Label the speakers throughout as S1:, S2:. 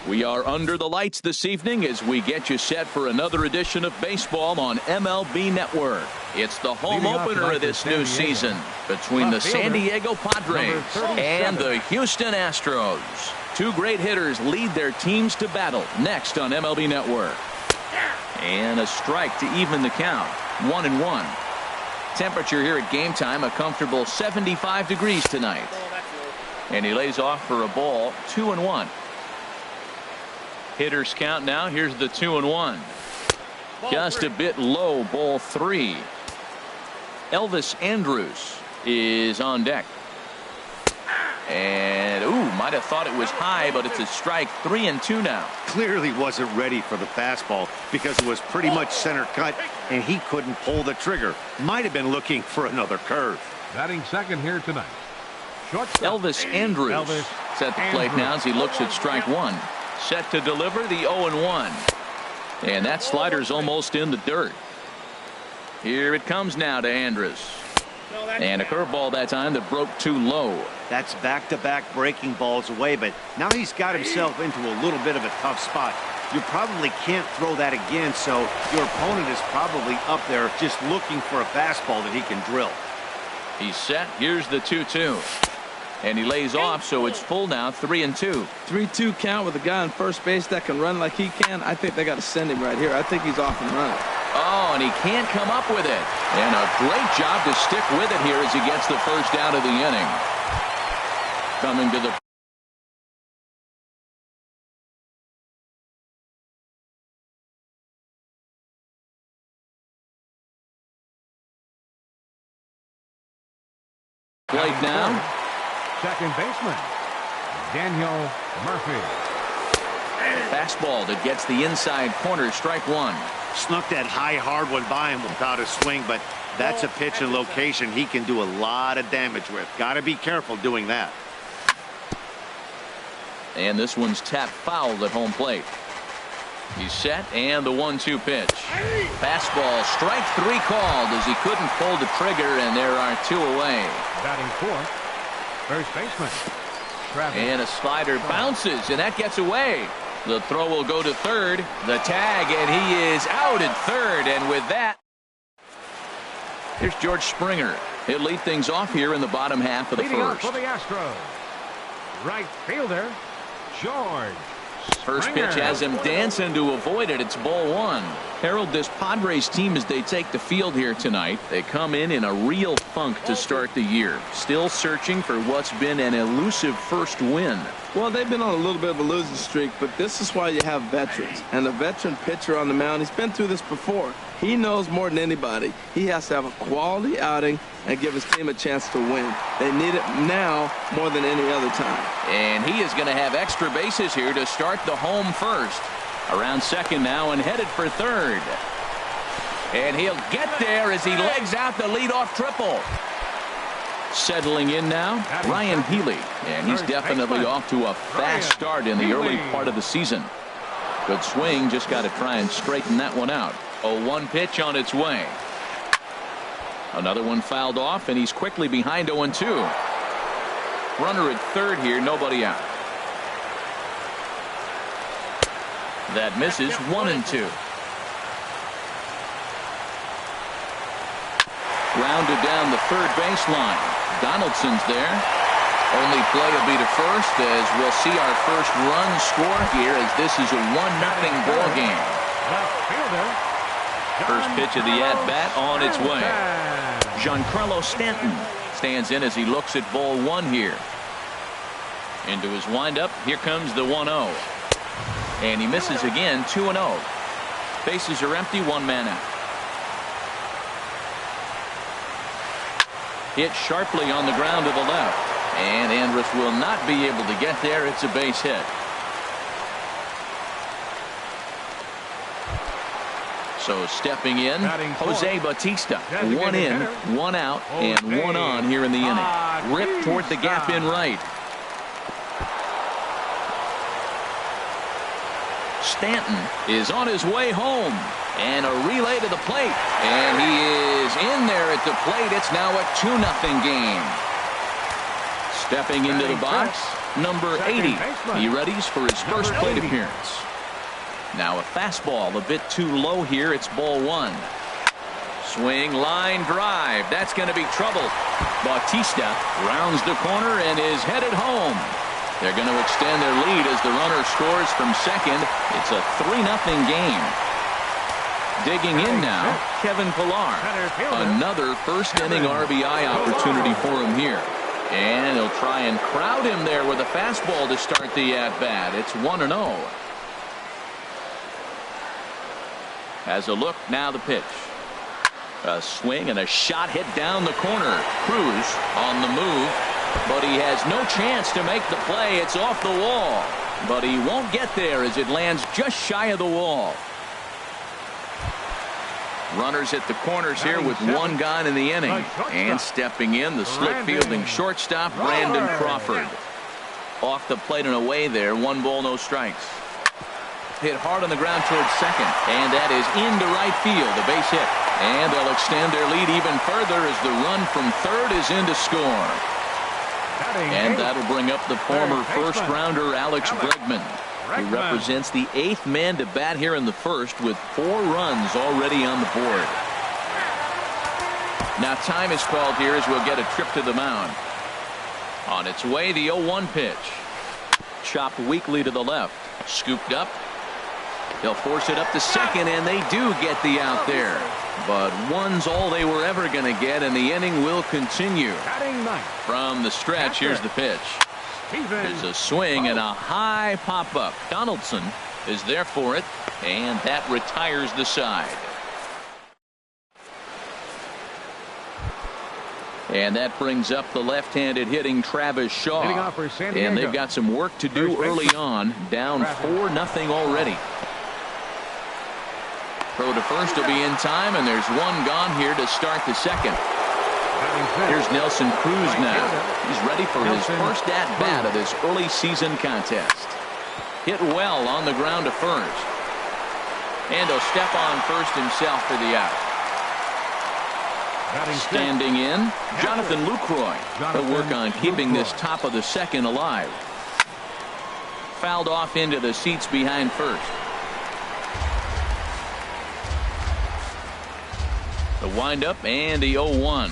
S1: We are under the lights this evening as we get you set for another edition of baseball on MLB Network. It's the home opener of this new season between the San Diego Padres and the Houston Astros. Two great hitters lead their teams to battle next on MLB Network. And a strike to even the count. 1-1. Temperature here at game time, a comfortable 75 degrees tonight. And he lays off for a ball. 2-1. Hitters count now. Here's the 2-1. Just a bit low. Ball 3. Elvis Andrus is on deck. And might have thought it was high, but it's a strike. 3-2 now.
S2: Clearly wasn't ready for the fastball because it was pretty much center cut and he couldn't pull the trigger. Might have been looking for another curve.
S3: Batting second here tonight.
S1: Elvis Andrus set the plate now as he looks at strike one. Set to deliver the 0-1. And that slider's almost in the dirt. Here it comes now to Andrus. And a curveball that time that broke too low.
S2: That's back-to-back breaking balls away, but now he's got himself into a little bit of a tough spot. You probably can't throw that again, so your opponent is probably up there just looking for a fastball that he can drill.
S1: He's set. Here's the 2-2. And he lays off, so it's full now, 3-2.
S4: 3-2 count with a guy on first base that can run like he can. I think they got to send him right here. I think he's off and running.
S1: Oh, and he can't come up with it. And a great job to stick with it here as he gets the first out of the inning. Coming to the plate now.
S3: Second baseman, Daniel Murphy.
S1: Fastball that gets the inside corner, strike one.
S2: Snuck that high hard one by him without a swing, but that's a pitch and location he can do a lot of damage with. Got to be careful doing that.
S1: And this one's tapped foul at home plate. He's set, and the 1-2 pitch. Fastball, strike three called as he couldn't pull the trigger, and there are two away.
S3: Batting fourth, first baseman, Travis.
S1: And a slider bounces, and that gets away. The throw will go to third. The tag, and he is out at third. And with that, here's George Springer. He'll lead things off here in the bottom half of the first.
S3: For the Astros, right fielder, George
S1: First
S3: Springer.
S1: pitch has him dancing to avoid it. It's ball one. Harold, this Padres team, as they take the field here tonight, they come in a real funk to start the year. Still searching for what's been an elusive first win.
S4: Well, they've been on a little bit of a losing streak, but this is why you have veterans. And a veteran pitcher on the mound, he's been through this before. He knows more than anybody. He has to have a quality outing and give his team a chance to win. They need it now more than any other time.
S1: And he is going to have extra bases here to start the home first. Around second now and headed for third. And he'll get there as he legs out the leadoff triple. Settling in now, Ryan Healy. And he's definitely off to a fast start in the early part of the season. Good swing, just got to try and straighten that one out. 0-1 pitch on its way. Another one fouled off, and he's quickly behind 0-2. Runner at third here, nobody out. That misses. 1-2. Grounded down the third baseline. Donaldson's there. Only play will be to first as we'll see our first run score here as this is a 1-0 ball game. First pitch of the at-bat on its way. Giancarlo Stanton stands in as he looks at ball one here. Into his windup. Here comes the 1-0. And he misses again. 2-0. Bases are empty. One man out. Hit sharply on the ground to the left. And Andrus will not be able to get there. It's a base hit. So stepping in, Jose Bautista. One in, one out, and one on here in the inning. Ripped toward the gap in right. Stanton is on his way home. And a relay to the plate. And he is in there at the plate. It's now a 2-0 game. Stepping into the box, number 80. He readies for his first plate appearance. Now a fastball a bit too low here. It's ball 1. Swing, line drive. That's going to be trouble. Bautista rounds the corner and is headed home. They're going to extend their lead as the runner scores from second. It's a 3-0 game. Digging in now, Kevin Pillar. Another first-inning RBI opportunity for him here. And he'll try and crowd him there with a fastball to start the at-bat. It's 1-0. As a look, now the pitch. A swing and a shot hit down the corner. Cruz on the move, but he has no chance to make the play. It's off the wall, but he won't get there as it lands just shy of the wall. Runners at the corners here with 1 gone in the inning. And stepping in, the slick fielding shortstop, Brandon Crawford. Off the plate and away there. 1 ball, no strikes. Hit hard on the ground towards second. And that is into right field. A base hit. And they'll extend their lead even further as the run from third is in to score. And that'll bring up the former first-rounder Alex Bregman. He represents the 8th man to bat here in the first with 4 runs already on the board. Now time is called here as we'll get a trip to the mound. On its way, the 0-1 pitch. Chopped weakly to the left. Scooped up. They'll force it up to second, and they do get the out there. But 1's all they were ever going to get, and the inning will continue. From the stretch, here's the pitch. There's a swing and a high pop-up. Donaldson is there for it, and that retires the side. And that brings up the left-handed hitting Travis Shaw. And they've got some work to do early on, down 4-0 already. Throw to first will be in time, and there's 1 gone here to start the second. Here's Nelson Cruz now. He's ready for his first at-bat of this early season contest. Hit well on the ground to first. And he'll step on first himself for the out. Standing in, Jonathan Lucroy. He'll work on keeping this top of the second alive. Fouled off into the seats behind first. The windup and the 0-1.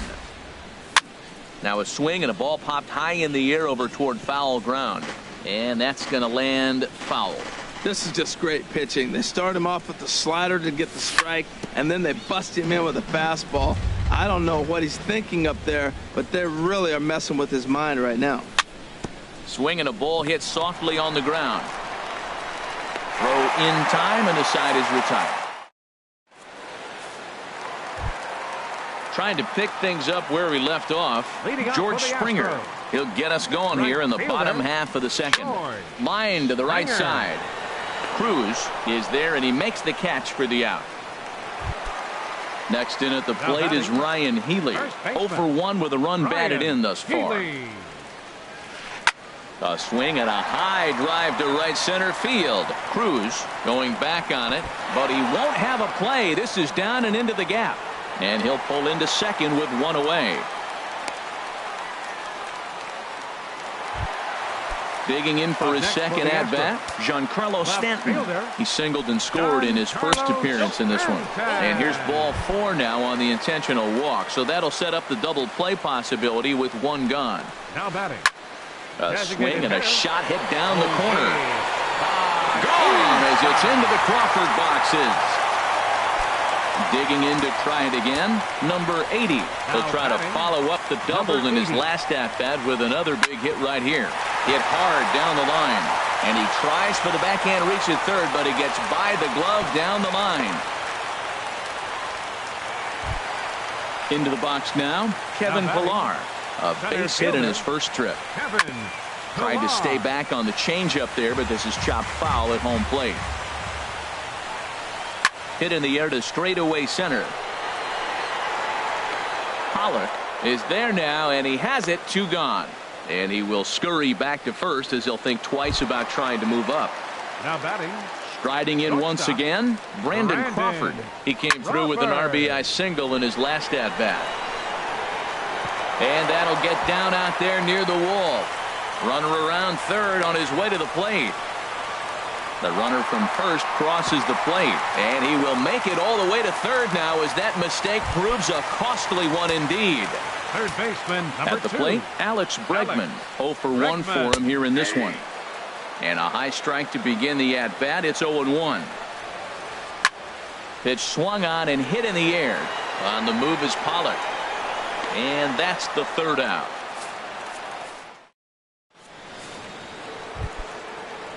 S1: Now a swing and a ball popped high in the air over toward foul ground. And that's going to land foul.
S4: This is just great pitching. They start him off with the slider to get the strike, and then they bust him in with a fastball. I don't know what he's thinking up there, but they really are messing with his mind right now.
S1: Swing and a ball hit softly on the ground. Throw in time, and the side is retired. Trying to pick things up where we left off, George Springer. He'll get us going here in the bottom half of the second. Line to the right side. Cruz is there, and he makes the catch for the out. Next in at the plate is Ryan Healy. 0 for 1 with a run batted in thus far. A swing and a high drive to right center field. Cruz going back on it, but he won't have a play. This is down and into the gap. And he'll pull into second with 1 away. Digging in for his second at-bat, Giancarlo Stanton. He singled and scored in his first appearance in this one. And here's ball 4 now on the intentional walk. So that'll set up the double play possibility with 1 gone.
S3: Now batting.
S1: A swing and a shot hit down the corner. Gone as it's into the Crawford boxes. Digging in to try it again, number 80. He'll try to follow up the double in his last at-bat with another big hit right here. Hit hard down the line, and he tries for the backhand reach at third, but he gets by the glove down the line. Into the box now, Kevin Pillar. A base hit in his first trip. Tried to stay back on the changeup there, but this is chopped foul at home plate. Hit in the air to straightaway center. Pollock is there now, and he has it. 2 gone. And he will scurry back to first as he'll think twice about trying to move up.
S3: Now batting,
S1: Striding in once again, Brandon Crawford. He came through with an RBI single in his last at-bat. And that'll get down out there near the wall. Runner around third on his way to the plate. The runner from first crosses the plate, and he will make it all the way to third now as that mistake proves a costly one indeed.
S3: Third baseman, number 2.
S1: At the plate, Alex Bregman. 0 for 1 for him here in this one. And a high strike to begin the at-bat. It's 0-1. Pitch swung on and hit in the air. On the move is Pollock. And that's the third out.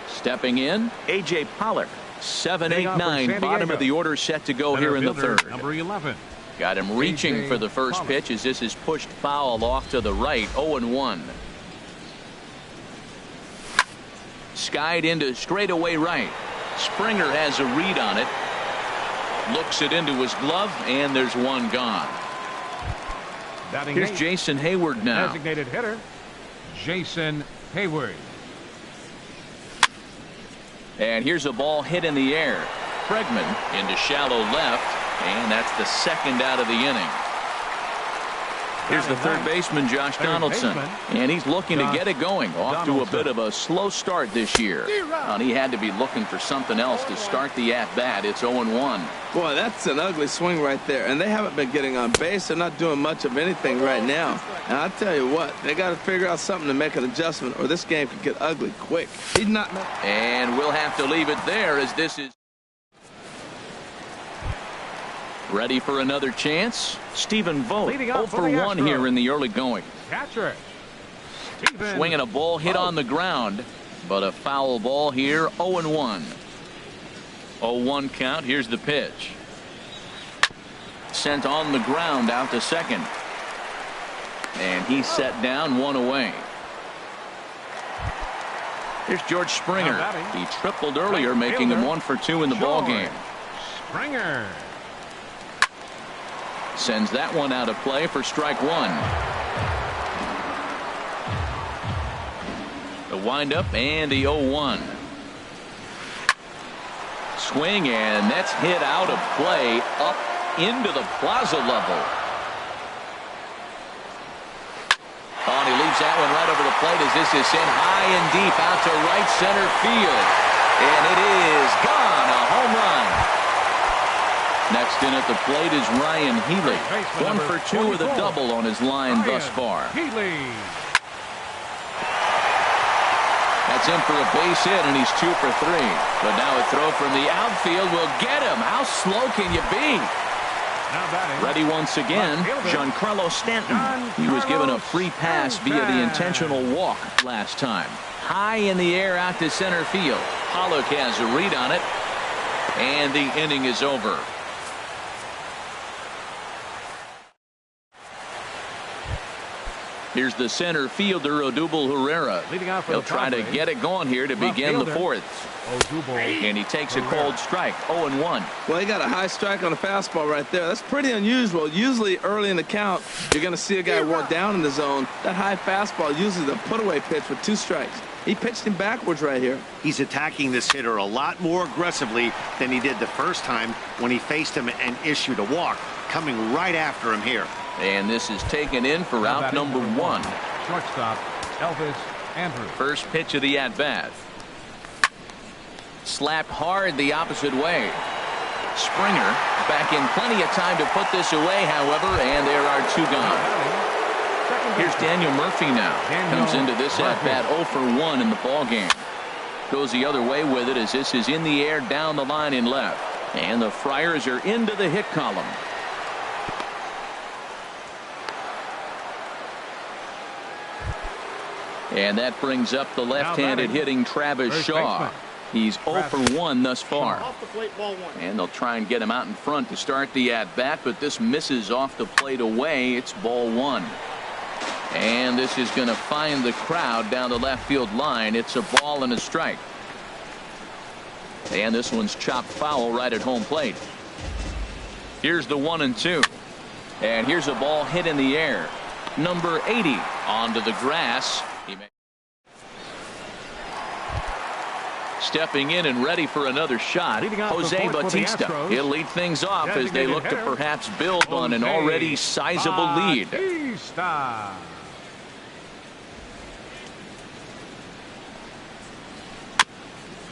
S1: Stepping in, A.J. Pollock. 7, 8, 9. Bottom of the order set to go here in the third.
S3: Number 11.
S1: Got him reaching for the first pitch as this is pushed foul off to the right. 0-1. Skied into straightaway right. Springer has a read on it. Looks it into his glove, and there's one gone. Here's Jason Hayward now.
S3: Designated hitter, Jason Hayward.
S1: And here's a ball hit in the air. Bregman into shallow left, and that's the second out of the inning. Here's the third baseman, Josh Donaldson, and he's looking to get it going. Off to a bit of a slow start this year. And he had to be looking for something else to start the at-bat. It's 0-1.
S4: Boy, that's an ugly swing right there. And they haven't been getting on base. They're not doing much of anything right now. And I'll tell you what, they got to figure out something to make an adjustment, or this game could get ugly quick. He's not.
S1: And we'll have to leave it there as this is ready for another chance. Stephen Vogt, 0 for 1 here in the early going.
S3: Catcher,
S1: swinging a ball hit on the ground, but a foul ball here. 0-1. 0-1 count. Here's the pitch. Sent on the ground out to second. And he's set down, one away. Here's George Springer. He tripled earlier, making him 1 for 2 in the ball game.
S3: Springer
S1: sends that one out of play for strike 1. The windup and the 0-1. Swing, and that's hit out of play up into the plaza level. Oh, and he leaves that one right over the plate as this is sent high and deep out to right center field. And it is gone. A home run. Next in at the plate is Ryan Healy. 1 for 2 with a double on his line thus far.
S3: Healy.
S1: That's in for a base hit, and he's 2 for 3. But now a throw from the outfield will get him. How slow can you be? Ready once again, Giancarlo Stanton. He was given a free pass via the intentional walk last time. High in the air out to center field. Pollock has a read on it, and the inning is over. Here's the center fielder, Odubel Herrera. He'll try to get it going here to begin the fourth. And he takes a cold strike, 0-1.
S4: Well, he got a high strike on a fastball right there. That's pretty unusual. Usually early in the count, you're going to see a guy walk down in the zone. That high fastball, usually the put-away pitch with 2 strikes. He pitched him backwards right here.
S2: He's attacking this hitter a lot more aggressively than he did the first time when he faced him and issued a walk, coming right after him here.
S1: And this is taken in for out number 1.
S3: Shortstop, Elvis Andrews.
S1: First pitch of the at-bat. Slapped hard the opposite way. Springer back in plenty of time to put this away, however, and there are 2 gone. Here's Daniel Murphy now. Comes into this at-bat 0 for 1 in the ball game. Goes the other way with it as this is in the air down the line in left. And the Friars are into the hit column. And that brings up the left-handed hitting Travis Shaw. He's 0 for 1 thus far. And they'll try and get him out in front to start the at-bat, but this misses off the plate away. It's ball 1. And this is going to find the crowd down the left field line. It's a ball and a strike. And this one's chopped foul right at home plate. Here's the 1-2. And here's a ball hit in the air. Number 80 onto the grass. Stepping in and ready for another shot, Jose Bautista. He'll lead things off as they look to perhaps build on an already sizable lead.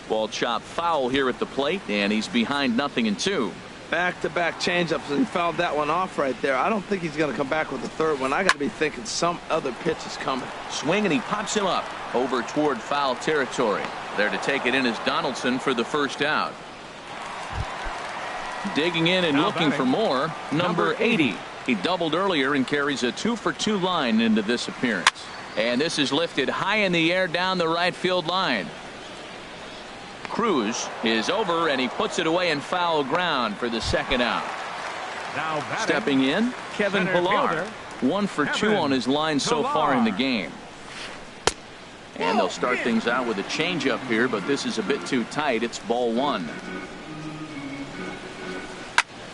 S1: Ball chopped foul here at the plate, and he's behind 0-2.
S4: Back-to-back changeups, and he fouled that one off right there. I don't think he's going to come back with the third one. I got to be thinking some other pitch is coming.
S1: Swing, and he pops him up over toward foul territory. There to take it in is Donaldson for the first out. Digging in and looking for more, number 80. He doubled earlier and carries a 2-for-2 line into this appearance. And this is lifted high in the air down the right field line. Cruz is over, and he puts it away in foul ground for the second out. Stepping in, Kevin Pillar. 1 for 2 on his line so far in the game. And they'll start things out with a changeup here, but this is a bit too tight. It's ball 1.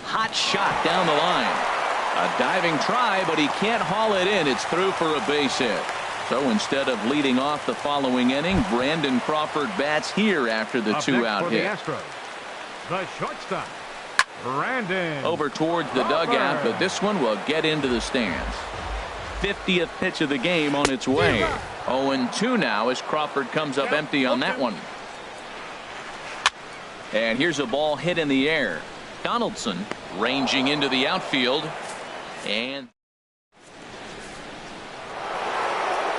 S1: Hot shot down the line. A diving try, but he can't haul it in. It's through for a base hit. So instead of leading off the following inning, Brandon Crawford bats here after the 2-out hit.
S3: The shortstop, Brandon.
S1: Over towards the dugout, but this one will get into the stands. 50th pitch of the game on its way. 0-2 now as Crawford comes up empty on that one. And here's a ball hit in the air. Donaldson ranging into the outfield. And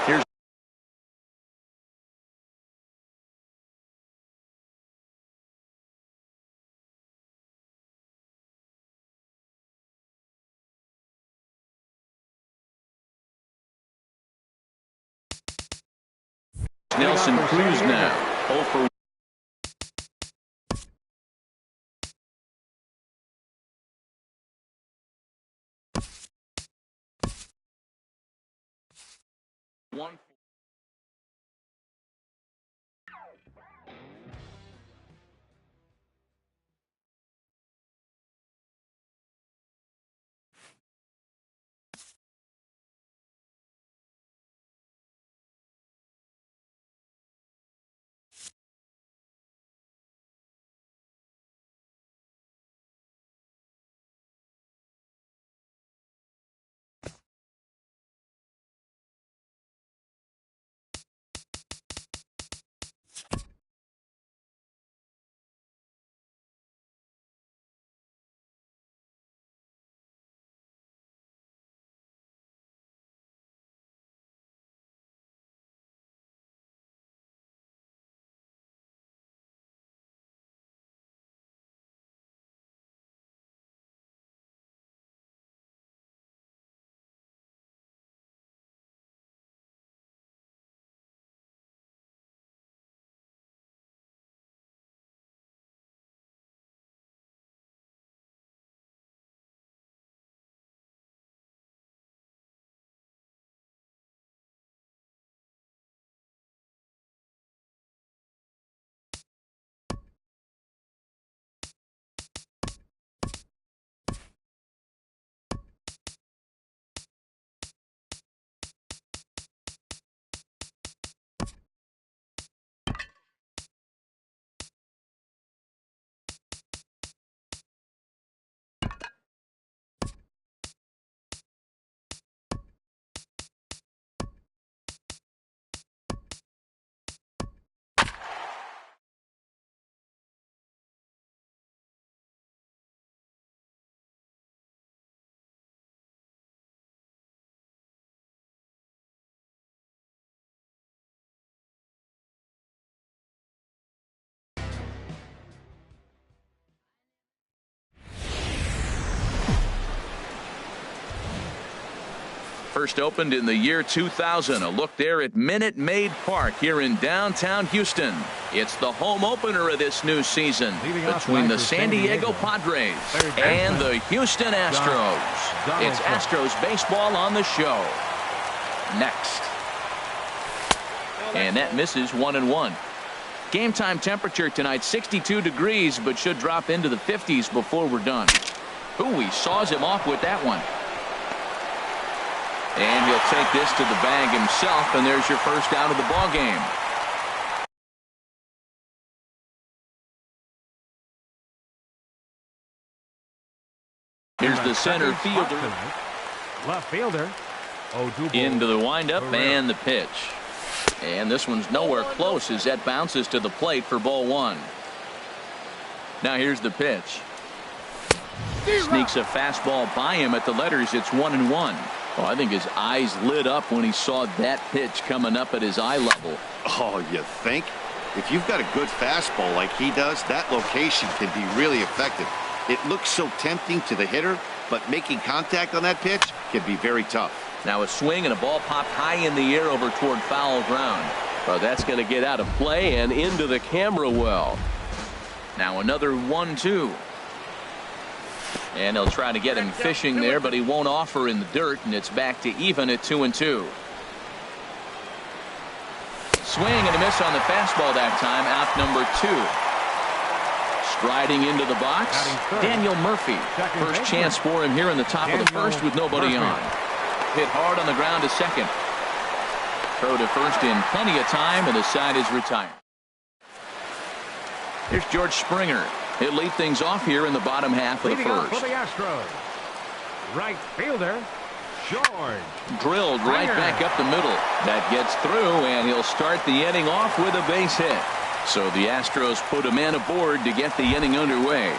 S1: here's Nelson Cruz now. 0 for 1. First opened in the year 2000. A look there at Minute Maid Park here in downtown Houston. It's the home opener of this new season between the San Diego Padres and the Houston Astros. It's Astros baseball on the show. Next. And that misses 1-1. Game time temperature tonight 62 degrees, but should drop into the 50s before we're done. Ooh, he saws him off with that one. And he'll take this to the bag himself, and there's your first out of the ball game. Here's the center fielder.
S3: Left fielder.
S1: Into the windup and the pitch. And this one's nowhere close as that bounces to the plate for ball one. Now here's the pitch. Sneaks a fastball by him at the letters. It's 1-1. Oh, I think his eyes lit up when he saw that pitch coming up at his eye level.
S2: Oh, you think? If you've got a good fastball like he does, that location can be really effective. It looks so tempting to the hitter, but making contact on that pitch can be very tough.
S1: Now a swing and a ball popped high in the air over toward foul ground. Well, that's going to get out of play and into the camera well. Now another 1-2. And he'll try to get him fishing there, but he won't offer in the dirt, and it's back to even at 2-2. Swing and a miss on the fastball that time. Out number 2. Striding into the box, Daniel Murphy. First chance for him here in the top of the first with nobody on. Hit hard on the ground to second. Throw to first in plenty of time, and the side is retired. Here's George Springer. He'll lead things off here in the bottom half of the first.
S3: For the Astros. Right fielder, George.
S1: Drilled right back up the middle. That gets through, and he'll start the inning off with a base hit. So the Astros put a man aboard to get the inning underway.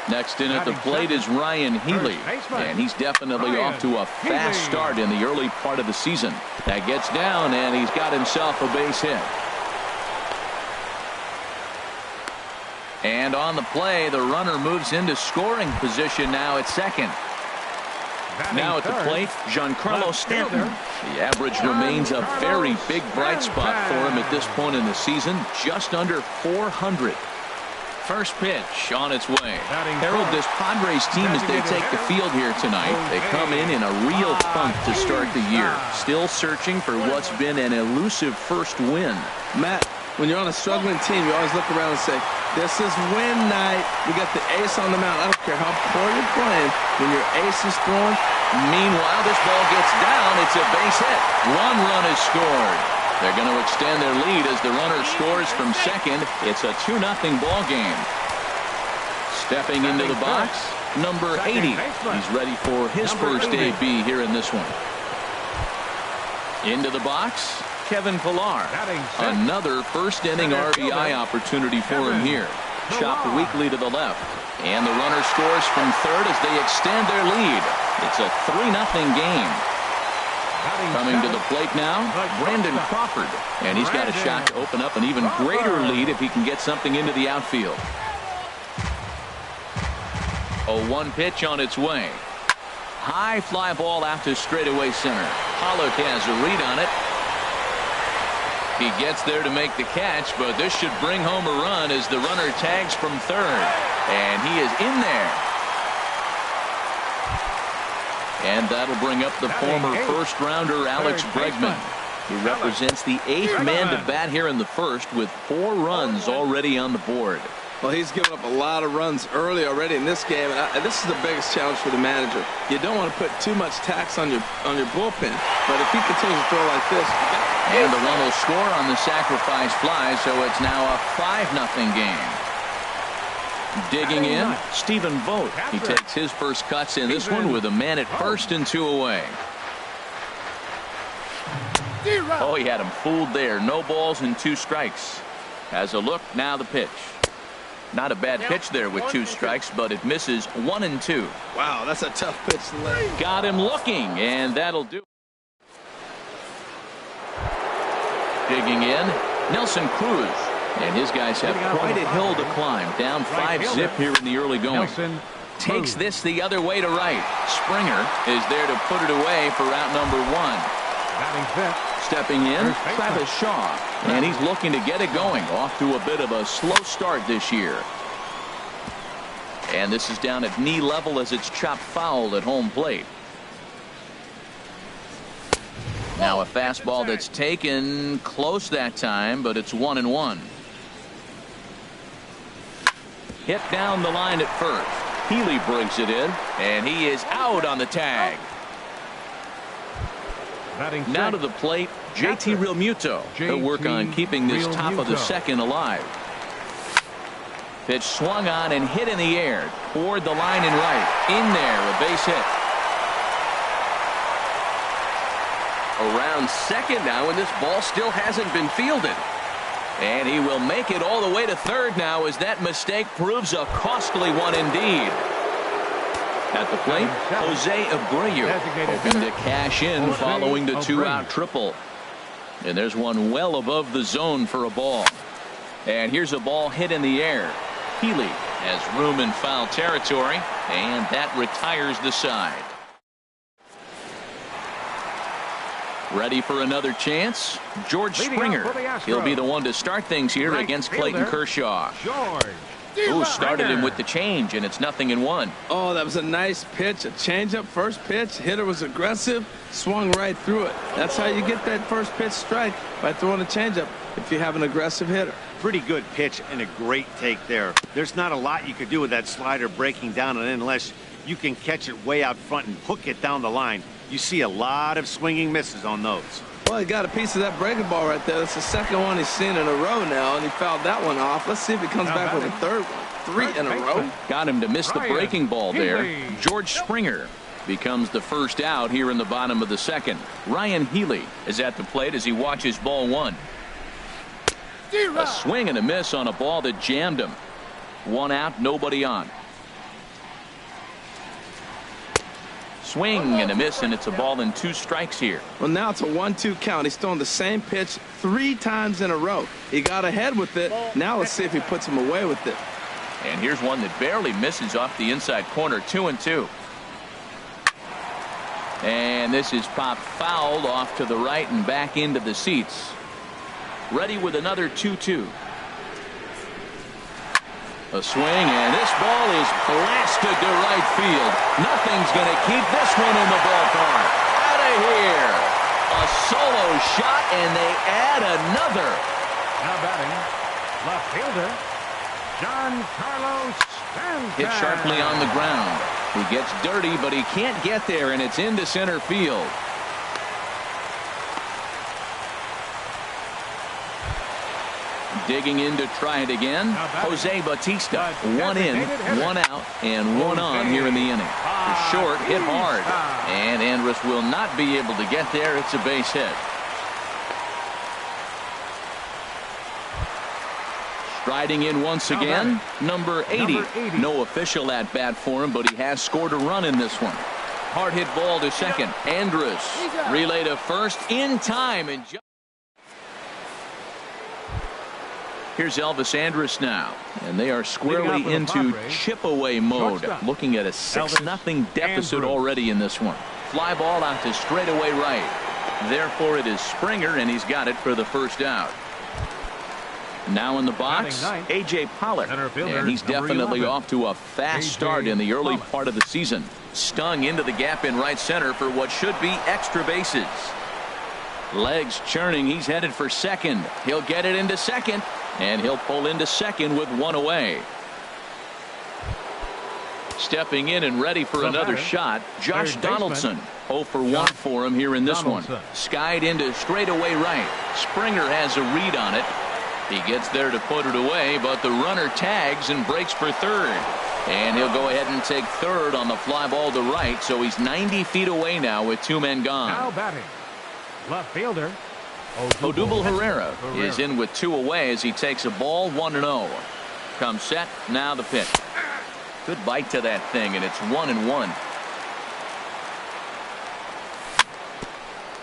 S1: Next in at the plate is Ryan Healy, and he's definitely off to a fast start in the early part of the season. That gets down, and he's got himself a base hit. And on the play, the runner moves into scoring position now at second. Now at the plate, Giancarlo Stanton. The average remains a very big bright spot for him at this point in the season, just under 400. First pitch on its way. Harold, this Padres team, as they take the field here tonight, they come in a real funk to start the year. Still searching for what's been an elusive first win.
S4: Matt, when you're on a struggling team, you always look around and say, this is win night. We got the ace on the mound. I don't care how poor you're playing. When your ace is throwing.
S1: Meanwhile, this ball gets down. It's a base hit. One run is scored. They're going to extend their lead as the runner scores from second. It's a 2-0 ball game. Stepping into the box, number 80. He's ready for his first AB here in this one. Into the box, Kevin Pillar. Another first inning RBI opportunity for him here. Chopped weakly to the left. And the runner scores from third as they extend their lead. It's a 3-0 game. Coming to the plate now, Brandon Crawford. And he's got a shot to open up an even greater lead if he can get something into the outfield. A 1 pitch on its way. High fly ball out to straightaway center. Pollock has a read on it. He gets there to make the catch, but this should bring home a run as the runner tags from third. And he is in there. And that'll bring up the former first-rounder Alex Bregman. He represents the 8th man to bat here in the first with 4 runs already on the board.
S4: Well, he's given up a lot of runs early already in this game, and this is the biggest challenge for the manager. You don't want to put too much tax on your bullpen, but if he continues to throw like this,
S1: and the run will score on the sacrifice fly, so it's now a 5-0 game. Digging in, Stephen Vogt. He takes his first cuts in this one with a man at first and 2 away. Oh, he had him fooled there. No balls and 2 strikes. Has a look, now the pitch. Not a bad pitch there with 2 strikes, but it misses 1 and 2.
S4: Wow, that's a tough pitch to let.
S1: Got him looking, and that'll do. Digging in, Nelson Cruz. And his guys have quite a hill to climb. Down 5-zip here in the early going. Takes this the other way to right. Springer is there to put it away for out number 1. Stepping in, Travis Shaw. And he's looking to get it going. Off to a bit of a slow start this year. And this is down at knee level as it's chopped foul at home plate. Now a fastball that's taken close that time, but it's 1-1. Hit down the line at first. Healy brings it in, and he is out on the tag. Now to the plate, JT Realmuto. He'll work on keeping this top of the second alive. Pitch swung on and hit in the air toward the line and right. In there, a base hit.
S5: Around second now, and this ball still hasn't been fielded.
S1: And he will make it all the way to third now, as that mistake proves a costly one indeed. At the plate, Jose Abreu hoping to cash in following the two-out triple. And there's one well above the zone for a ball. And here's a ball hit in the air. Healy has room in foul territory, and that retires the side. Ready for another chance? George Springer. He'll be the one to start things here against Clayton Kershaw. Who started him with the change, and it's 0-1.
S4: Oh, that was a nice pitch, a changeup, first pitch. Hitter was aggressive, swung right through it. That's how you get that first pitch strike, by throwing a changeup if you have an aggressive hitter.
S2: Pretty good pitch and a great take there. There's not a lot you could do with that slider breaking down, and unless you can catch it way out front and hook it down the line. You see a lot of swinging misses on those.
S4: Well, he got a piece of that breaking ball right there. That's the second one he's seen in a row now, and he fouled that one off. Let's see if he comes back with a third one. 3 in a row.
S1: Got him to miss the breaking ball there. George Springer becomes the first out here in the bottom of the second. Ryan Healy is at the plate as he watches ball one. A swing and a miss on a ball that jammed him. 1 out, nobody on. Swing and a miss, and it's a ball and 2 strikes here.
S4: Well, now it's a 1-2 count. He's throwing the same pitch 3 times in a row. He got ahead with it. Now let's see if he puts him away with it.
S1: And here's one that barely misses off the inside corner. 2-2. And this is popped fouled off to the right and back into the seats. Ready with another 2-2. A swing, and this ball is blasted to right field. Nothing's going to keep this one in the ballpark. Out of here. A solo shot, and they add another.
S3: Now batting, left fielder, Giancarlo Stanton.
S1: Hit sharply on the ground. He gets dirty, but he can't get there, and it's into center field. Digging in to try it again. Jose Bautista. 1 in, 1 out, and 1 on here in the inning. The short hit hard, and Andrus will not be able to get there. It's a base hit. Striding in once again, number 80. No official at bat for him, but he has scored a run in this one. Hard hit ball to second. Andrus relay to first in time, and here's Elvis Andrus now, and they are squarely into chip away mode, looking at a 6-0 deficit already in this one. Fly ball out to straightaway right. Therefore it is Springer, and he's got it for the first out. Now in the box, A.J. Pollock, and he's definitely off to a fast start in the early part of the season. Stung into the gap in right center for what should be extra bases. Legs churning, he's headed for second. He'll get it into second, and he'll pull into second with 1 away. Stepping in and ready for another shot, Josh Donaldson. 0 for 1 for him here in this one. Skied into straightaway right. Springer has a read on it. He gets there to put it away, but the runner tags and breaks for third. And he'll go ahead and take third on the fly ball to right, so he's 90 feet away now with 2 men gone.
S3: Now batting, left fielder,
S1: Odubel Herrera is in with 2 away as he takes a ball. 1-0. Comes set, now the pitch. Good bite to that thing, and it's 1-1.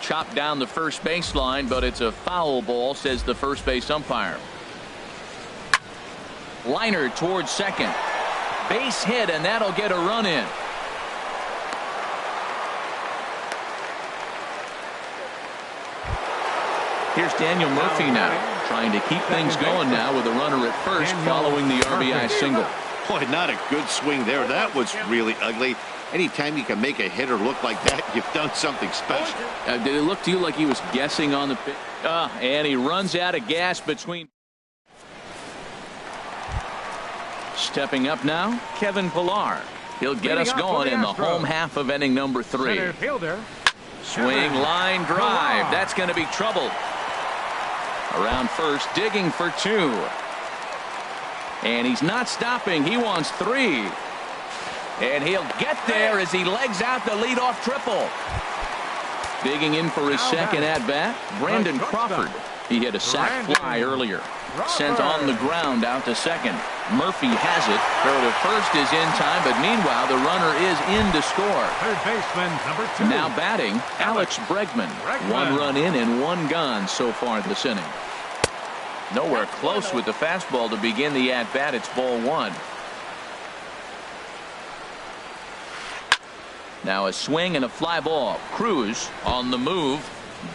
S1: Chopped down the first baseline, but it's a foul ball, says the first base umpire. Liner towards second. Base hit, and that'll get a run in. Here's Daniel Murphy now, trying to keep things going now with a runner at first following the RBI single.
S2: Boy, not a good swing there. That was really ugly. Anytime you can make a hitter look like that, you've done something special.
S1: Did it look to you like he was guessing on the pitch? And he runs out of gas between. Stepping up now, Kevin Pillar. He'll get us going in the home half of inning number 3. Swing, line drive. That's going to be trouble. Around first, digging for 2. And he's not stopping. He wants 3. And he'll get there as he legs out the leadoff triple. Digging in for his second at-bat, Brandon Crawford. He hit a sac fly earlier. Sent on the ground out to second. Murphy has it. Throw to first is in time, but meanwhile the runner is in to score.
S3: Third baseman, number 2.
S1: Now batting, Alex Bregman. 1 run in and 1 gone so far this inning. Nowhere close with the fastball to begin the at-bat. It's ball 1. Now a swing and a fly ball. Cruz on the move,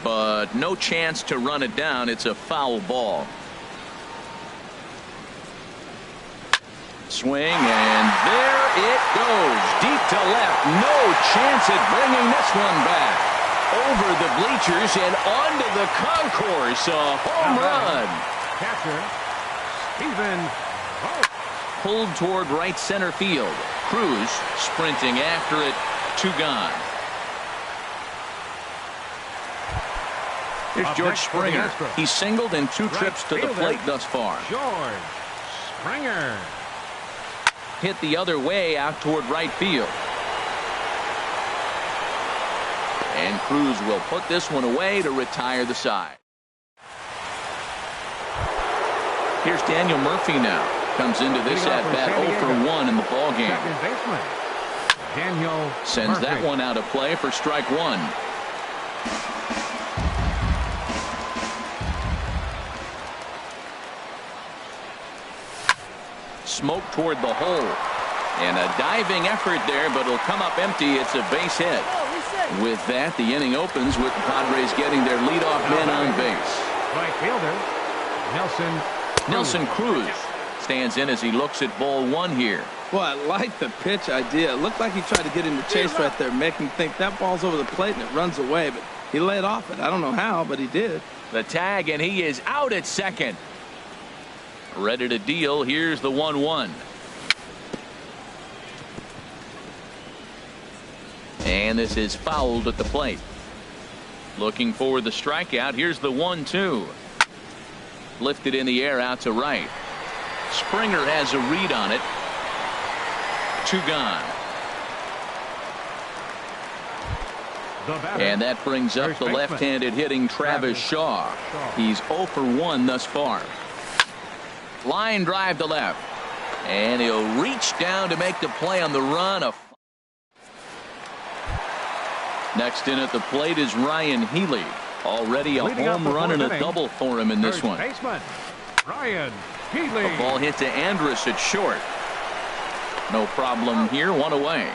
S1: but no chance to run it down. It's a foul ball. Swing, and there it goes. Deep to left. No chance at bringing this one back. Over the bleachers and onto the concourse. A home run.
S3: Catcher, Stephen Vogt.
S1: Pulled toward right center field. Cruz sprinting after it. 2 gone. Here's George Springer. He's singled in 2 trips to the plate thus far.
S3: George Springer.
S1: Hit the other way out toward right field. And Cruz will put this one away to retire the side. Here's Daniel Murphy now. Comes into this at-bat 0 for 1 in the ballgame.
S3: Second baseman, Daniel
S1: Sends
S3: Murphy.
S1: that one out of play for strike 1. Smoke toward the hole. And a diving effort there, but it'll come up empty. It's a base hit. With that, the inning opens with the Padres getting their leadoff man on base.
S3: Right fielder,
S1: Nelson Cruz stands in as he looks at ball 1 here.
S4: Well, I like the pitch idea. It looked like he tried to get him to chase right there, make him think that ball's over the plate and it runs away. But he laid off it. I don't know how, but he did.
S1: The tag, and he is out at second. Ready to deal. Here's the 1-1. And this is fouled at the plate. Looking for the strikeout. Here's the 1-2. Lifted in the air out to right. Springer has a read on it. 2 gone. And that brings up the left-handed hitting Travis Shaw. He's 0 for 1 thus far. Line drive to left. And he'll reach down to make the play on the run. Next in at the plate is Ryan Healy. Already a home run and a double for him in this one.
S3: Baseman, Ryan Healy.
S1: A ball hit to Andrus at short. No problem here. 1 away.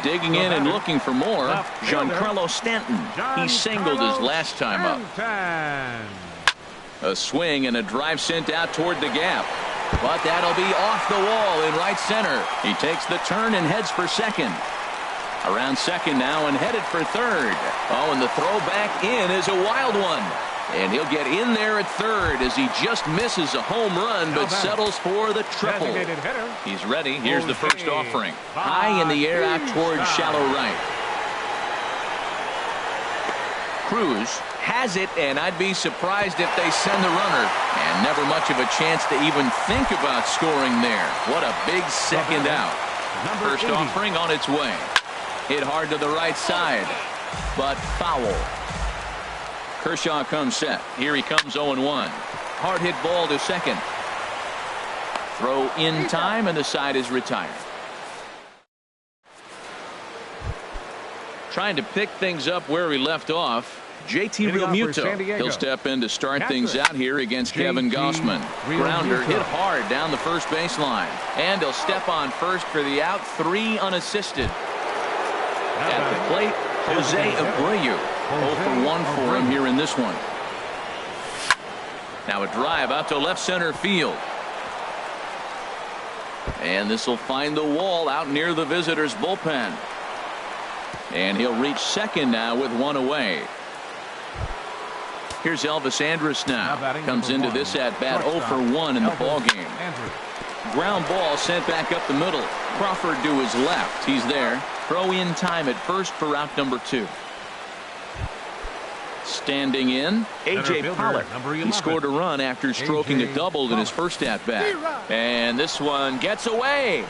S1: Digging in and looking for more. Giancarlo Stanton. He singled his last time up. A swing and a drive sent out toward the gap. But that'll be off the wall in right center. He takes the turn and heads for second. Around second now and headed for third. Oh, and the throw back in is a wild one. And he'll get in there at third as he just misses a home run but settles for the triple. He's ready. Here's the first offering. High in the air out towards shallow right. Cruz has it, and I'd be surprised if they send the runner. And never much of a chance to even think about scoring there. What a big second out. First offering on its way. Hit hard to the right side, but foul. Kershaw comes set. Here he comes 0-1. Hard hit ball to second. Throw in time, and the side is retired. Trying to pick things up where he left off. JT Realmuto. He'll step in to start things out here against Kevin Gossman. Grounder hit hard down the first baseline. And he'll step on first for the out. 3 unassisted. At the plate, Jose Abreu. 0 for 1 for him here in this one. Now a drive out to left center field. And this will find the wall out near the visitors' bullpen. And he'll reach second now with 1 away. Here's Elvis Andrus now. Comes into this at-bat 0 for 1 in the ballgame. Ground ball sent back up the middle. Crawford to his left. He's there. Throw in time at first for out number 2. Standing in, A.J. Pollock. He scored a run after stroking a double in his first at-bat. And this one gets away.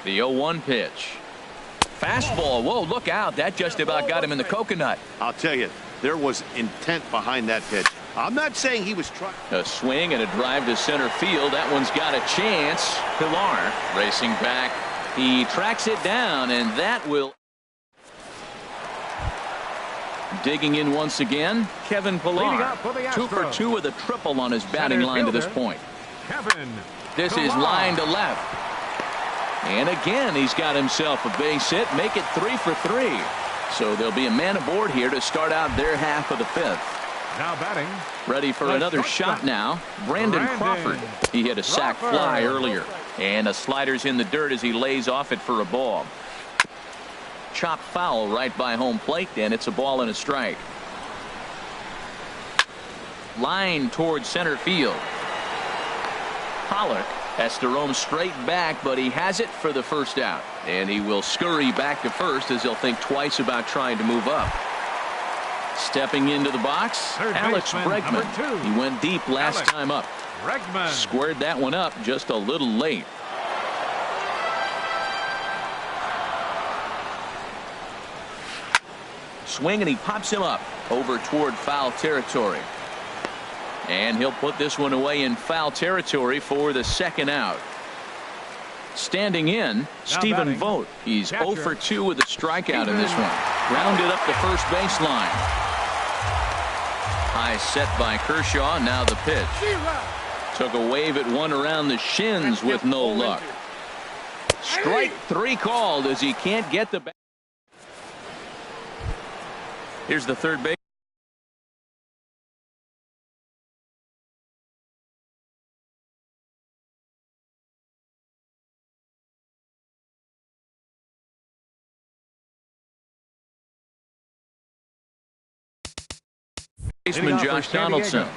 S1: The 0-1 pitch. Fastball. Whoa, look out. That just about got him in the coconut.
S2: I'll tell you, there was intent behind that pitch. I'm not saying he was trying.
S1: A swing and a drive to center field. That one's got a chance. Pilar racing back. He tracks it down, and that will. Digging in once again, Kevin Pilar. 2 for 2 with a triple on his batting line to this point. This is line to left. And again, he's got himself a base hit. Make it 3 for 3. So there'll be a man aboard here to start out their half of the 5th.
S3: Now batting.
S1: Ready for another shot now. Brandon Crawford. He hit a sac fly earlier. And the slider's in the dirt as he lays off it for a ball. Chop foul right by home plate, and it's a ball and a strike. Line towards center field. Pollock has to roam straight back, but he has it for the first out. And he will scurry back to first as he'll think twice about trying to move up. Stepping into the box, Alex Bregman. He went deep last time up. Squared that one up just a little late. Swing, and he pops him up over toward foul territory. And he'll put this one away in foul territory for the second out. Standing in, Stephen Vogt. He's 0 for 2 with a strikeout in this one. Grounded up the first baseline. High set by Kershaw. Now the pitch. Took a wave at one around the shins with no luck. Strike 3 called as he can't get the bat. Here's the third base. Baseman Josh Donaldson.